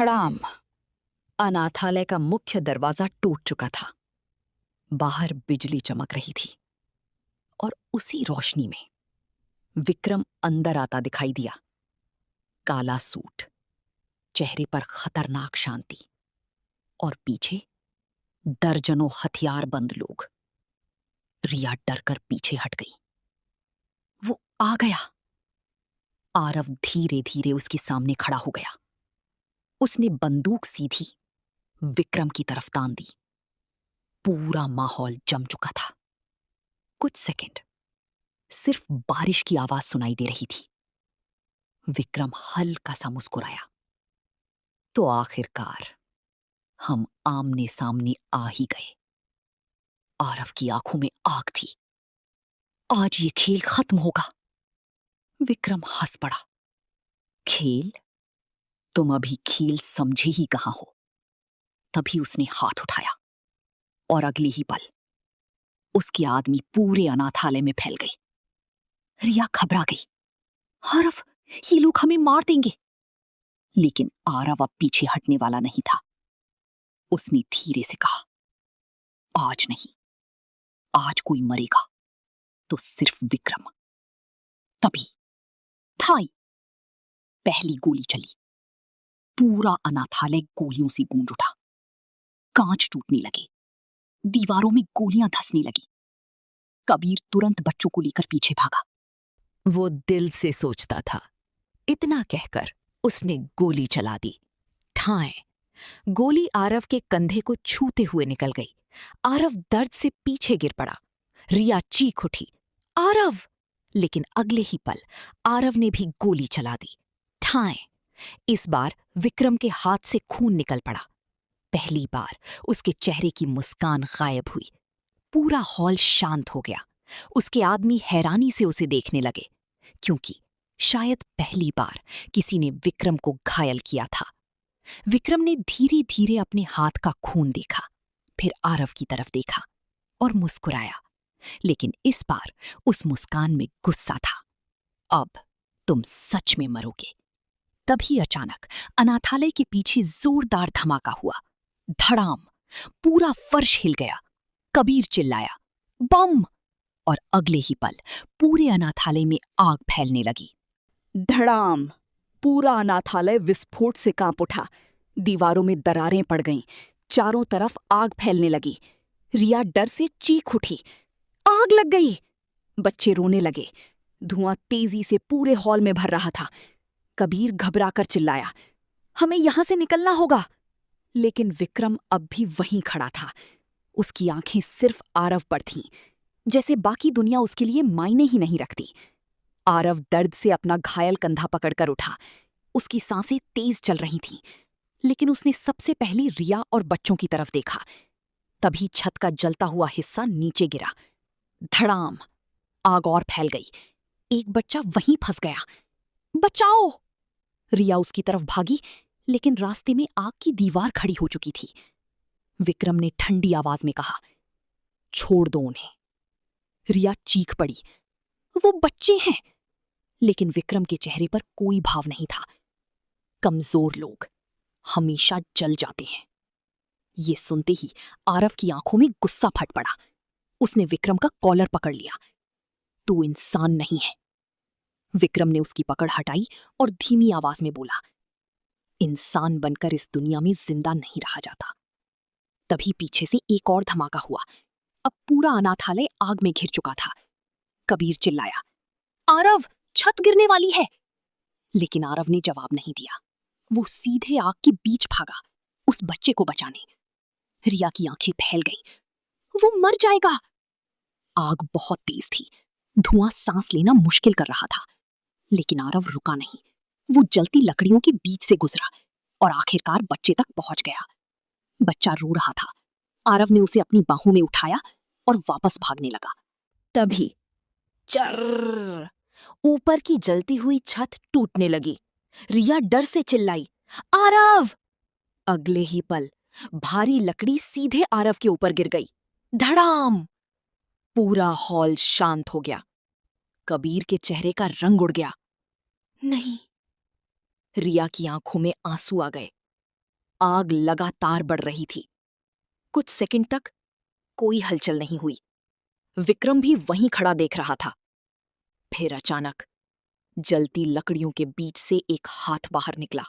धड़ाम। अनाथालय का मुख्य दरवाजा टूट चुका था। बाहर बिजली चमक रही थी और उसी रोशनी में विक्रम अंदर आता दिखाई दिया। काला सूट, चेहरे पर खतरनाक शांति और पीछे दर्जनों हथियारबंद लोग। रिया डरकर पीछे हट गई। वो आ गया। आरव धीरे धीरे उसके सामने खड़ा हो गया। उसने बंदूक सीधी विक्रम की तरफ तान दी। पूरा माहौल जम चुका था। कुछ सेकंड सिर्फ बारिश की आवाज सुनाई दे रही थी। विक्रम हल्का सा मुस्कुराया। तो आखिरकार हम आमने सामने आ ही गए। आरव की आंखों में आग थी। आज ये खेल खत्म होगा। विक्रम हंस पड़ा। खेल? तुम अभी खेल समझे ही कहां हो। तभी उसने हाथ उठाया और अगले ही पल उसके आदमी पूरे अनाथालय में फैल गए। रिया घबरा गई। आरव, ये लोग हमें मार देंगे। लेकिन आरव अब पीछे हटने वाला नहीं था। उसने धीरे से कहा, आज नहीं। आज कोई मरेगा तो सिर्फ विक्रम। तभी थाई पहली गोली चली। पूरा अनाथालय गोलियों से गूंज उठा। कांच टूटने लगे, दीवारों में गोलियां धंसने लगी। कबीर तुरंत बच्चों को लेकर पीछे भागा। वो दिल से सोचता था। इतना कहकर उसने गोली चला दी। ठाएं! गोली आरव के कंधे को छूते हुए निकल गई। आरव दर्द से पीछे गिर पड़ा। रिया चीख उठी, आरव! लेकिन अगले ही पल आरव ने भी गोली चला दी। ठाएं! इस बार विक्रम के हाथ से खून निकल पड़ा। पहली बार उसके चेहरे की मुस्कान गायब हुई। पूरा हॉल शांत हो गया। उसके आदमी हैरानी से उसे देखने लगे, क्योंकि शायद पहली बार किसी ने विक्रम को घायल किया था। विक्रम ने धीरे धीरे अपने हाथ का खून देखा, फिर आरव की तरफ देखा और मुस्कुराया। लेकिन इस बार उस मुस्कान में गुस्सा था। अब तुम सच में मरोगे। तभी अचानक अनाथालय के पीछे जोरदार धमाका हुआ। धड़ाम! पूरा फर्श हिल गया। कबीर चिल्लाया, बम! और अगले ही पल पूरे अनाथालय में आग फैलने लगी। धड़ाम! पूरा अनाथालय विस्फोट से कांप उठा। दीवारों में दरारें पड़ गईं। चारों तरफ आग फैलने लगी। रिया डर से चीख उठी, आग लग गई! बच्चे रोने लगे। धुआं तेजी से पूरे हॉल में भर रहा था। कबीर घबराकर चिल्लाया, हमें यहां से निकलना होगा। लेकिन विक्रम अब भी वहीं खड़ा था। उसकी आंखें सिर्फ आरव पर थीं, जैसे बाकी दुनिया उसके लिए मायने ही नहीं रखती। आरव दर्द से अपना घायल कंधा पकड़कर उठा। उसकी सांसें तेज चल रही थीं, लेकिन उसने सबसे पहले रिया और बच्चों की तरफ देखा। तभी छत का जलता हुआ हिस्सा नीचे गिरा। धड़ाम! आग और फैल गई। एक बच्चा वहीं फंस गया। बचाओ! रिया उसकी तरफ भागी, लेकिन रास्ते में आग की दीवार खड़ी हो चुकी थी। विक्रम ने ठंडी आवाज में कहा, छोड़ दो उन्हें। रिया चीख पड़ी, वो बच्चे हैं। लेकिन विक्रम के चेहरे पर कोई भाव नहीं था। कमजोर लोग हमेशा जल जाते हैं। ये सुनते ही आरव की आंखों में गुस्सा फट पड़ा। उसने विक्रम का कॉलर पकड़ लिया। तू इंसान नहीं है। विक्रम ने उसकी पकड़ हटाई और धीमी आवाज में बोला, इंसान बनकर इस दुनिया में जिंदा नहीं रहा जाता। तभी पीछे से एक और धमाका हुआ। अब पूरा अनाथालय आग में घिर चुका था। कबीर चिल्लाया, आरव, छत गिरने वाली है। लेकिन आरव ने जवाब नहीं दिया। वो सीधे आग के बीच भागा, उस बच्चे को बचाने। रिया की आंखें फैल गईं। वो मर जाएगा। आग बहुत तेज थी। धुआं सांस लेना मुश्किल कर रहा था। लेकिन आरव रुका नहीं। वो जलती लकड़ियों के बीच से गुजरा और आखिरकार बच्चे तक पहुंच गया। बच्चा रो रहा था। आरव ने उसे अपनी बाहों में उठाया और वापस भागने लगा। तभी चर्र! ऊपर की जलती हुई छत टूटने लगी। रिया डर से चिल्लाई, आरव! अगले ही पल भारी लकड़ी सीधे आरव के ऊपर गिर गई। धड़ाम! पूरा हॉल शांत हो गया। कबीर के चेहरे का रंग उड़ गया। नहीं। रिया की आंखों में आंसू आ गए। आग लगातार बढ़ रही थी। कुछ सेकंड तक कोई हलचल नहीं हुई। विक्रम भी वहीं खड़ा देख रहा था। फिर अचानक जलती लकड़ियों के बीच से एक हाथ बाहर निकला।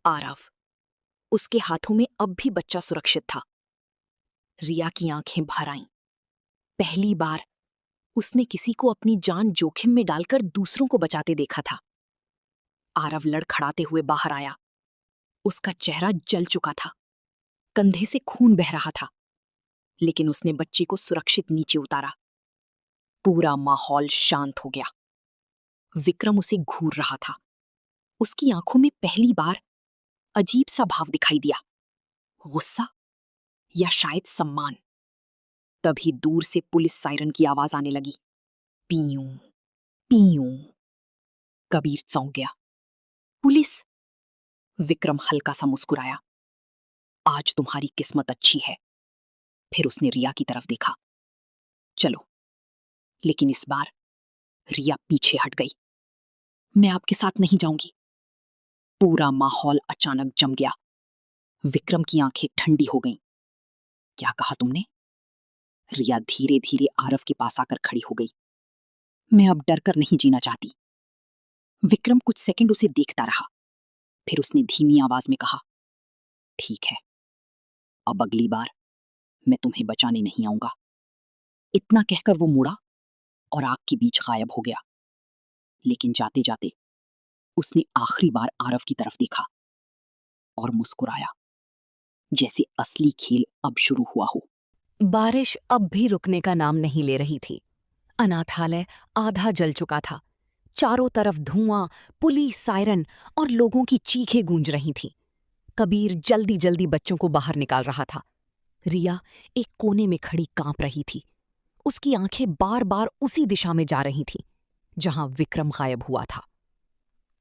आरव। उसके हाथों में अब भी बच्चा सुरक्षित था। रिया की आंखें भर आईं। पहली बार उसने किसी को अपनी जान जोखिम में डालकर दूसरों को बचाते देखा था। आरव लड़खड़ाते हुए बाहर आया। उसका चेहरा जल चुका था, कंधे से खून बह रहा था, लेकिन उसने बच्ची को सुरक्षित नीचे उतारा। पूरा माहौल शांत हो गया। विक्रम उसे घूर रहा था। उसकी आंखों में पहली बार अजीब सा भाव दिखाई दिया, गुस्सा या शायद सम्मान। तभी दूर से पुलिस सायरन की आवाज आने लगी। पीयूं, पीयूं। कबीर चौंक गया। पुलिस? विक्रम हल्का सा मुस्कुराया। आज तुम्हारी किस्मत अच्छी है। फिर उसने रिया की तरफ देखा। चलो। लेकिन इस बार रिया पीछे हट गई। मैं आपके साथ नहीं जाऊंगी। पूरा माहौल अचानक जम गया। विक्रम की आंखें ठंडी हो गईं। क्या कहा तुमने? रिया धीरे धीरे आरव के पास आकर खड़ी हो गई। मैं अब डरकर नहीं जीना चाहती। विक्रम कुछ सेकंड उसे देखता रहा। फिर उसने धीमी आवाज में कहा, ठीक है, अब अगली बार मैं तुम्हें बचाने नहीं आऊंगा। इतना कहकर वो मुड़ा और आग के बीच गायब हो गया। लेकिन जाते जाते उसने आखिरी बार आरव की तरफ देखा और मुस्कुराया, जैसे असली खेल अब शुरू हुआ हो। बारिश अब भी रुकने का नाम नहीं ले रही थी। अनाथालय आधा जल चुका था। चारों तरफ धुआं, पुलिस सायरन और लोगों की चीखें गूंज रही थीं। कबीर जल्दी जल्दी बच्चों को बाहर निकाल रहा था। रिया एक कोने में खड़ी कांप रही थी। उसकी आंखें बार बार उसी दिशा में जा रही थीं जहां विक्रम गायब हुआ था।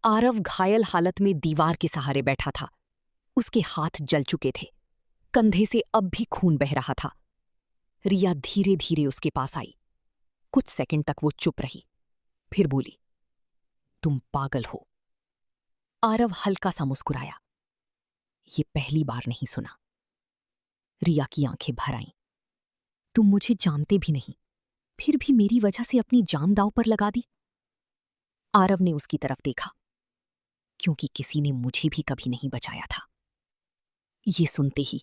आरव घायल हालत में दीवार के सहारे बैठा था। उसके हाथ जल चुके थे, कंधे से अब भी खून बह रहा था। रिया धीरे धीरे उसके पास आई। कुछ सेकंड तक वो चुप रही, फिर बोली, तुम पागल हो। आरव हल्का सा मुस्कुराया। ये पहली बार नहीं सुना। रिया की आंखें भर आईं। तुम मुझे जानते भी नहीं, फिर भी मेरी वजह से अपनी जान दांव पर लगा दी। आरव ने उसकी तरफ देखा, क्योंकि किसी ने मुझे भी कभी नहीं बचाया था। ये सुनते ही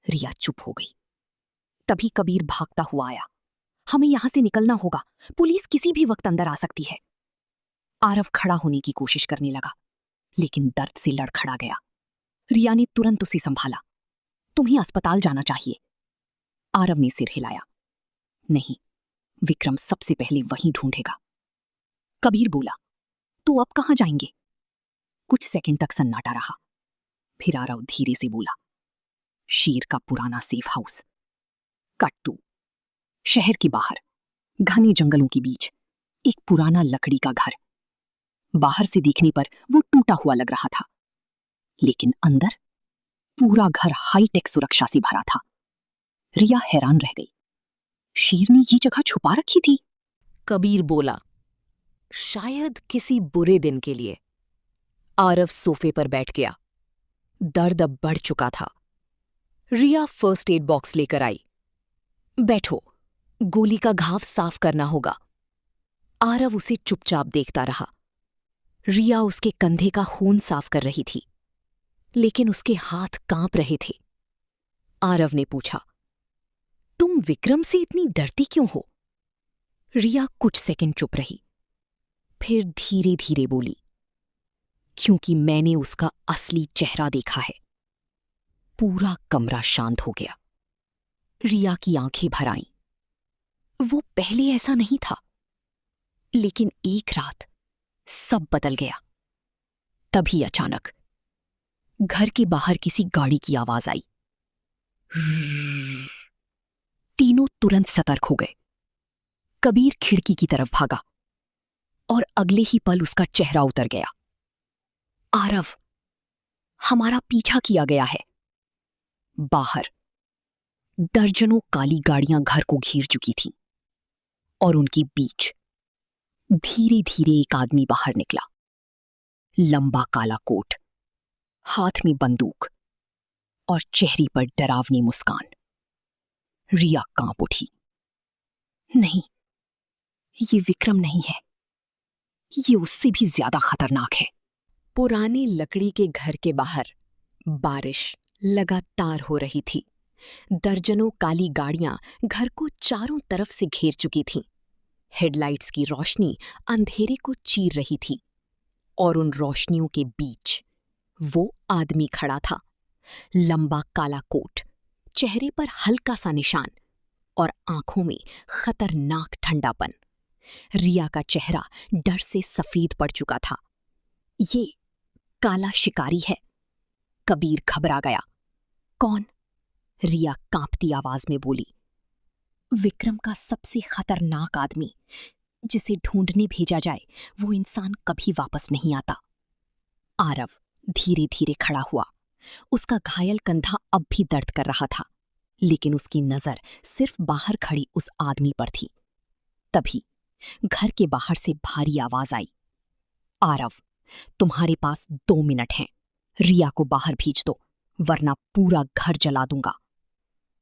रिया चुप हो गई। तभी कबीर भागता हुआ आया। हमें यहां से निकलना होगा, पुलिस किसी भी वक्त अंदर आ सकती है। आरव खड़ा होने की कोशिश करने लगा, लेकिन दर्द से लड़खड़ा गया। रिया ने तुरंत उसे संभाला। तुम्हें अस्पताल जाना चाहिए। आरव ने सिर हिलाया। नहीं, विक्रम सबसे पहले वहीं ढूंढेगा। कबीर बोला, तो अब कहां जाएंगे? कुछ सेकंड तक सन्नाटा रहा। फिर आरव धीरे से बोला, शेर का पुराना सेफ हाउस। कट टू शहर के बाहर, घने जंगलों के बीच, एक पुराना लकड़ी का घर। बाहर से देखने पर वो टूटा हुआ लग रहा था, लेकिन अंदर पूरा घर हाईटेक सुरक्षा से भरा था। रिया हैरान रह गई। शेर ने ये जगह छुपा रखी थी? कबीर बोला, शायद किसी बुरे दिन के लिए। आरव सोफे पर बैठ गया। दर्द अब बढ़ चुका था। रिया फर्स्ट एड बॉक्स लेकर आई। बैठो, गोली का घाव साफ करना होगा। आरव उसे चुपचाप देखता रहा। रिया उसके कंधे का खून साफ कर रही थी, लेकिन उसके हाथ कांप रहे थे। आरव ने पूछा, तुम विक्रम से इतनी डरती क्यों हो? रिया कुछ सेकंड चुप रही, फिर धीरे धीरे बोली, क्योंकि मैंने उसका असली चेहरा देखा है। पूरा कमरा शांत हो गया। रिया की आंखें भर आईं। वो पहले ऐसा नहीं था, लेकिन एक रात सब बदल गया। तभी अचानक घर के बाहर किसी गाड़ी की आवाज आई। तीनों तुरंत सतर्क हो गए। कबीर खिड़की की तरफ भागा और अगले ही पल उसका चेहरा उतर गया। आरव, हमारा पीछा किया गया है। बाहर दर्जनों काली गाड़ियां घर को घेर चुकी थीं और उनके बीच धीरे धीरे एक आदमी बाहर निकला। लंबा काला कोट, हाथ में बंदूक, और चेहरे पर डरावनी मुस्कान। रिया कांप उठी। नहीं, ये विक्रम नहीं है, ये उससे भी ज्यादा खतरनाक है। पुरानी लकड़ी के घर के बाहर बारिश लगातार हो रही थी। दर्जनों काली गाड़ियां घर को चारों तरफ से घेर चुकी थीं। हेडलाइट्स की रोशनी अंधेरे को चीर रही थी और उन रोशनियों के बीच वो आदमी खड़ा था। लंबा काला कोट, चेहरे पर हल्का सा निशान और आंखों में खतरनाक ठंडापन। रिया का चेहरा डर से सफेद पड़ चुका था। ये काला शिकारी है। कबीर घबरा गया। कौन? रिया कांपती आवाज में बोली। विक्रम का सबसे खतरनाक आदमी, जिसे ढूंढने भेजा जाए वो इंसान कभी वापस नहीं आता। आरव धीरे धीरे खड़ा हुआ। उसका घायल कंधा अब भी दर्द कर रहा था, लेकिन उसकी नजर सिर्फ बाहर खड़ी उस आदमी पर थी। तभी घर के बाहर से भारी आवाज आई। आरव, तुम्हारे पास 2 मिनट हैं। रिया को बाहर भेज दो, वरना पूरा घर जला दूंगा।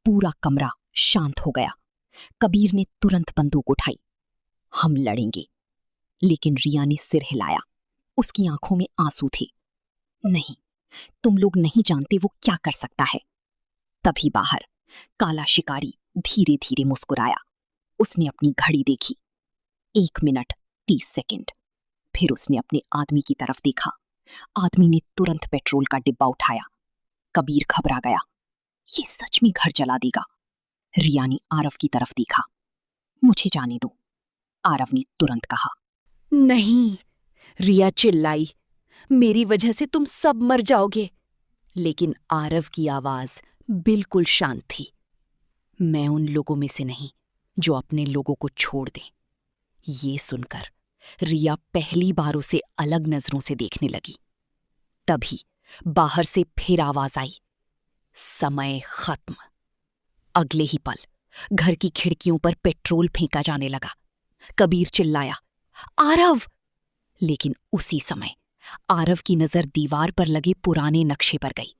पूरा कमरा शांत हो गया। कबीर ने तुरंत बंदूक उठाई। हम लड़ेंगे। लेकिन रिया ने सिर हिलाया। उसकी आंखों में आंसू थे। नहीं, तुम लोग नहीं जानते वो क्या कर सकता है। तभी बाहर काला शिकारी धीरे धीरे मुस्कुराया। उसने अपनी घड़ी देखी। 1 मिनट 30 सेकंड। फिर उसने अपने आदमी की तरफ देखा। आदमी ने तुरंत पेट्रोल का डिब्बा उठाया। कबीर घबरा गया। ये सच में घर जला देगा। रिया ने आरव की तरफ देखा। मुझे जाने दो, आरव ने तुरंत कहा। नहीं, रिया चिल्लाई, मेरी वजह से तुम सब मर जाओगे। लेकिन आरव की आवाज बिल्कुल शांत थी। मैं उन लोगों में से नहीं जो अपने लोगों को छोड़ दें। ये सुनकर रिया पहली बार उसे अलग नजरों से देखने लगी। तभी बाहर से फिर आवाज आई। समय खत्म। अगले ही पल घर की खिड़कियों पर पेट्रोल फेंका जाने लगा। कबीर चिल्लाया, आरव! लेकिन उसी समय आरव की नजर दीवार पर लगे पुराने नक्शे पर गई।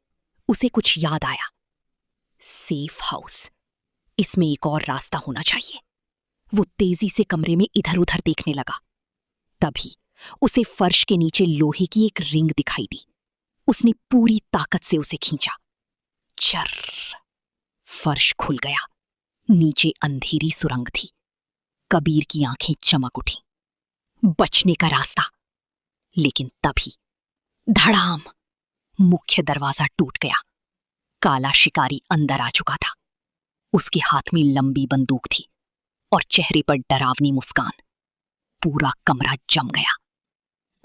उसे कुछ याद आया। सेफ हाउस, इसमें एक और रास्ता होना चाहिए। वो तेजी से कमरे में इधर उधर देखने लगा। तभी उसे फर्श के नीचे लोहे की एक रिंग दिखाई दी। उसने पूरी ताकत से उसे खींचा। चर्र! फर्श खुल गया। नीचे अंधेरी सुरंग थी। कबीर की आंखें चमक उठी। बचने का रास्ता। लेकिन तभी धड़ाम! मुख्य दरवाजा टूट गया। काला शिकारी अंदर आ चुका था। उसके हाथ में लंबी बंदूक थी और चेहरे पर डरावनी मुस्कान। पूरा कमरा जम गया।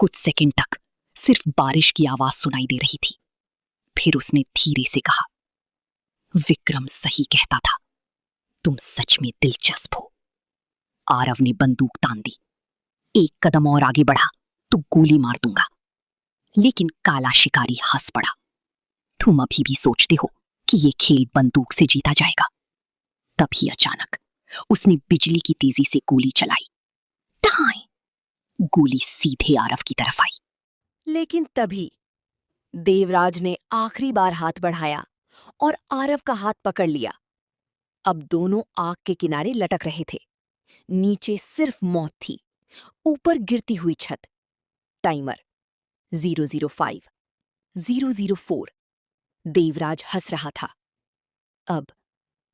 कुछ सेकंड तक सिर्फ बारिश की आवाज सुनाई दे रही थी। फिर उसने धीरे से कहा, विक्रम सही कहता था, तुम सच में दिलचस्प हो। आरव ने बंदूक तान दी। 1 कदम और आगे बढ़ा तो गोली मार दूंगा। लेकिन काला शिकारी हंस पड़ा। तुम अभी भी सोचते हो कि ये खेल बंदूक से जीता जाएगा। तभी अचानक उसने बिजली की तेजी से गोली चलाई। टाई! गोली सीधे आरव की तरफ आई। लेकिन तभी देवराज ने आखिरी बार हाथ बढ़ाया और आरव का हाथ पकड़ लिया। अब दोनों आग के किनारे लटक रहे थे। नीचे सिर्फ मौत थी। ऊपर गिरती हुई छत। टाइमर 005, 004। देवराज हंस रहा था। अब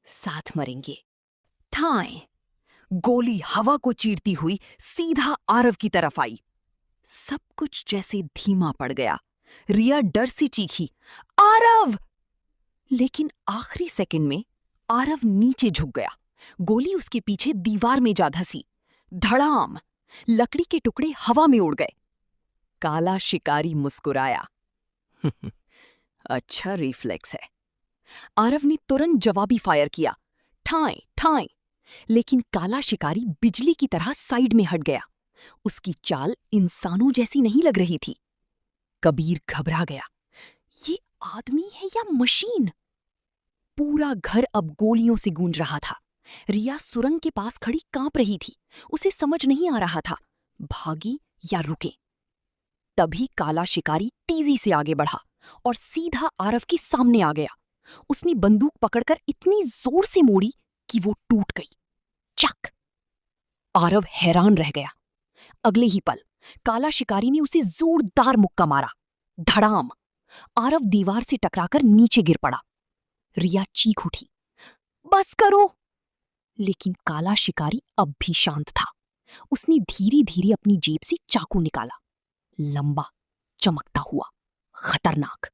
साथ मरेंगे। ठाएं! गोली हवा को चीरती हुई सीधा आरव की तरफ आई। सब कुछ जैसे धीमा पड़ गया। रिया डर से चीखी, आरव! लेकिन आखिरी सेकंड में आरव नीचे झुक गया। गोली उसके पीछे दीवार में जा धंसी। धड़ाम! लकड़ी के टुकड़े हवा में उड़ गए। काला शिकारी मुस्कुराया। अच्छा रिफ्लेक्स है। आरव ने तुरंत जवाबी फायर किया। ठाएं ठाएं! लेकिन काला शिकारी बिजली की तरह साइड में हट गया। उसकी चाल इंसानों जैसी नहीं लग रही थी। कबीर घबरा गया। ये आदमी है या मशीन? पूरा घर अब गोलियों से गूंज रहा था। रिया सुरंग के पास खड़ी कांप रही थी। उसे समझ नहीं आ रहा था, भागी या रुके। तभी काला शिकारी तेजी से आगे बढ़ा और सीधा आरव के सामने आ गया। उसने बंदूक पकड़कर इतनी जोर से मोड़ी कि वो टूट गई। चक! आरव हैरान रह गया। अगले ही पल काला शिकारी ने उसे जोरदार मुक्का मारा। धड़ाम! आरव दीवार से टकराकर नीचे गिर पड़ा। रिया चीख उठी, बस करो! लेकिन काला शिकारी अब भी शांत था। उसने धीरे धीरे अपनी जेब से चाकू निकाला, लंबा, चमकता हुआ, खतरनाक।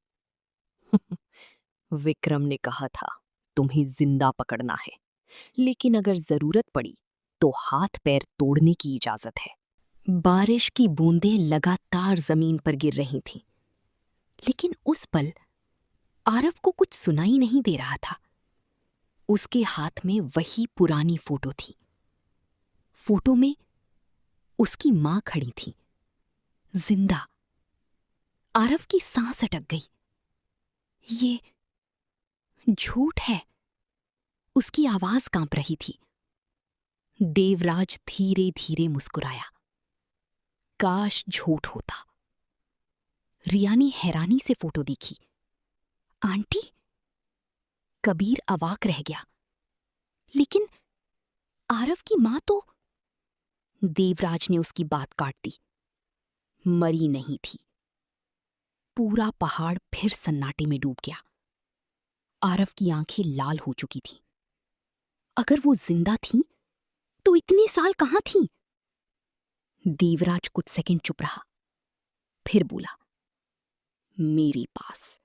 विक्रम ने कहा था तुम्हें जिंदा पकड़ना है, लेकिन अगर जरूरत पड़ी तो हाथ पैर तोड़ने की इजाजत है। बारिश की बूंदें लगातार जमीन पर गिर रही थीं, लेकिन उस पल आरव को कुछ सुनाई नहीं दे रहा था। उसके हाथ में वही पुरानी फोटो थी। फोटो में उसकी मां खड़ी थी, जिंदा। आरव की सांस अटक गई। ये झूठ है। उसकी आवाज कांप रही थी। देवराज धीरे धीरे मुस्कुराया। काश झूठ होता। रिया ने हैरानी से फोटो देखी। आंटी? कबीर अवाक रह गया। लेकिन आरव की मां तो... देवराज ने उसकी बात काट दी। मरी नहीं थी। पूरा पहाड़ फिर सन्नाटे में डूब गया। आरव की आंखें लाल हो चुकी थीं। अगर वो जिंदा थी तो इतने साल कहां थी? देवराज कुछ सेकंड चुप रहा, फिर बोला, मेरे पास।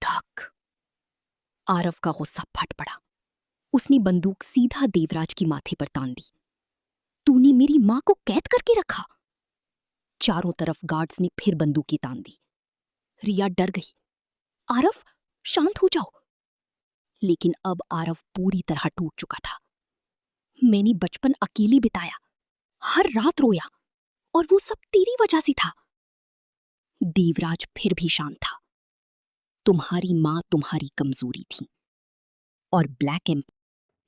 धक! आरव का गुस्सा फट पड़ा। उसने बंदूक सीधा देवराज की माथे पर तान दी। तूने मेरी मां को कैद करके रखा? चारों तरफ गार्ड्स ने फिर बंदूकी तान दी। रिया डर गई। आरव, शांत हो जाओ। लेकिन अब आरव पूरी तरह टूट चुका था। मैंने बचपन अकेले बिताया, हर रात रोया, और वो सब तेरी वजह से था। देवराज फिर भी शांत था। तुम्हारी मां तुम्हारी कमजोरी थी, और ब्लैक एम्प...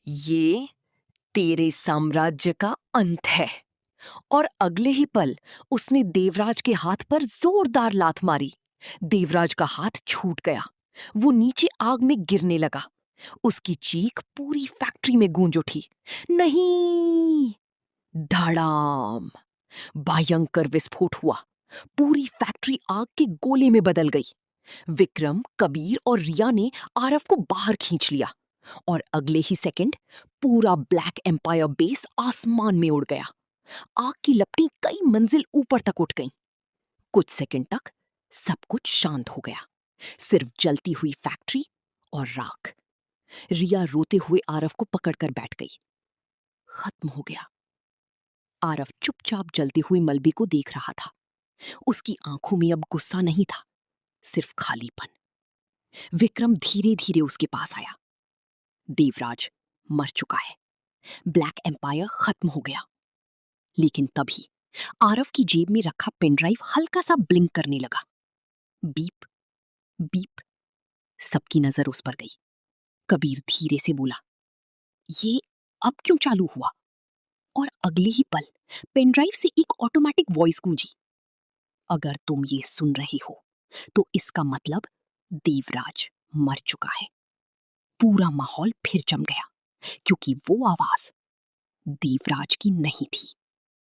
ये तेरे साम्राज्य का अंत है। और अगले ही पल उसने देवराज के हाथ पर जोरदार लात मारी। देवराज का हाथ छूट गया। वो नीचे आग में गिरने लगा। उसकी चीख पूरी फैक्ट्री में गूंज उठी। नहीं! धड़ाम! भयंकर विस्फोट हुआ। पूरी फैक्ट्री आग के गोले में बदल गई। विक्रम, कबीर और रिया ने आरव को बाहर खींच लिया, और अगले ही सेकंड पूरा ब्लैक एम्पायर बेस आसमान में उड़ गया। आग की लपटें कई मंजिल ऊपर तक उठ गईं। कुछ सेकंड तक सब कुछ शांत हो गया, सिर्फ जलती हुई फैक्ट्री और राख। रिया रोते हुए आरव को पकड़कर बैठ गई। खत्म हो गया। आरव चुपचाप जलते हुए मलबे को देख रहा था। उसकी आंखों में अब गुस्सा नहीं था, सिर्फ खालीपन। विक्रम धीरे धीरे उसके पास आया। देवराज मर चुका है। ब्लैक एम्पायर खत्म हो गया। लेकिन तभी आरव की जेब में रखा पेनड्राइव हल्का सा ब्लिंक करने लगा। Beep, beep. सबकी नजर उस पर गई। कबीर धीरे से बोला, ये अब क्यों चालू हुआ? और अगले ही पल पेनड्राइव से एक ऑटोमेटिक वॉइस गूंजी, अगर तुम ये सुन रहे हो तो इसका मतलब देवराज मर चुका है। पूरा माहौल फिर जम गया, क्योंकि वो आवाज देवराज की नहीं थी।